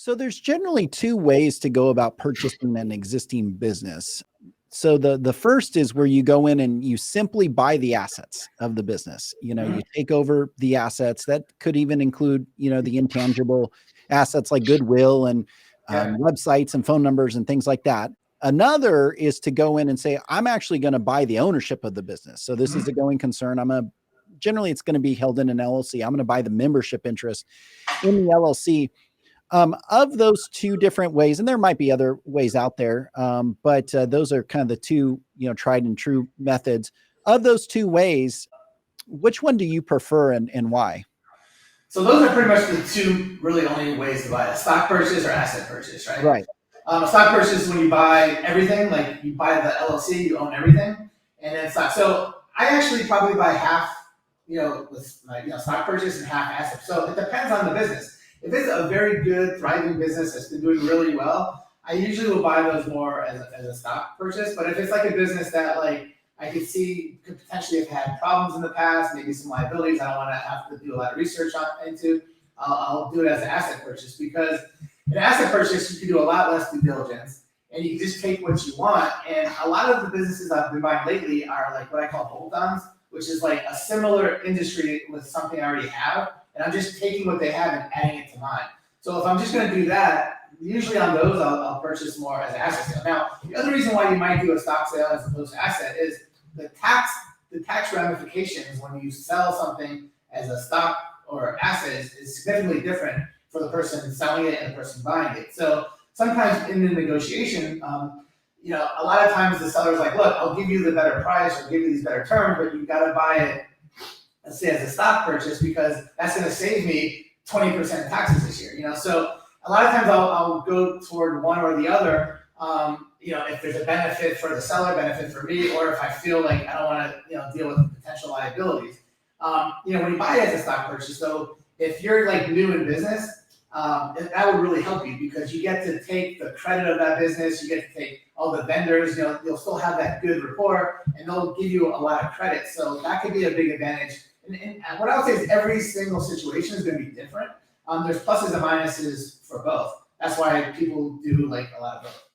So there's generally two ways to go about purchasing an existing business. So the first is where you go in and you simply buy the assets of the business. You Mhm. take over the assets. That could even include, the intangible assets like goodwill and Yeah. websites and phone numbers and things like that. Another is to go in and say, I'm actually going to buy the ownership of the business. So this is a Mhm. going concern. Generally it's going to be held in an LLC. I'm going to buy the membership interest in the LLC. Of those two different ways, and there might be other ways out there, but those are kind of the two, tried and true methods. Of those two ways, which one do you prefer and why? So those are pretty much the two really only ways to buy a stock purchase or asset purchase, right? Right. A stock purchase is when you buy everything, like you buy the LLC, you own everything, and then stock. So I actually probably buy half, with like stock purchase and half asset. So it depends on the business. If it's a very good, thriving business that's been doing really well, I usually will buy those more as a stock purchase. But if it's like a business that like I could see could potentially have had problems in the past, maybe some liabilities I don't want to have to do a lot of research into, I'll do it as an asset purchase because an asset purchase you can do a lot less due diligence and you can just take what you want. And a lot of the businesses I've been buying lately are like what I call bolt-ons, which is like a similar industry with something I already have, and I'm just taking what they have and adding it to mine. So if I'm just going to do that, usually on those I'll purchase more as an asset sale. Now, the other reason why you might do a stock sale as opposed to asset is the tax ramifications when you sell something as a stock or asset is significantly different for the person selling it and the person buying it. So sometimes in the negotiation, a lot of times the seller's like, look, I'll give you the better price or give you these better terms, but you've got to buy it, let's say, as a stock purchase because that's going to save me 20% taxes this year. So a lot of times I'll go toward one or the other. If there's a benefit for the seller, benefit for me, or if I feel like I don't want to, deal with potential liabilities. When you buy it as a stock purchase, though, if you're like new in business, that would really help you because you get to take the credit of that business, you get to take all the vendors, you'll still have that good rapport, and they'll give you a lot of credit. So that could be a big advantage. And what I would say is every single situation is going to be different. There's pluses and minuses for both. That's why people do like a lot of both.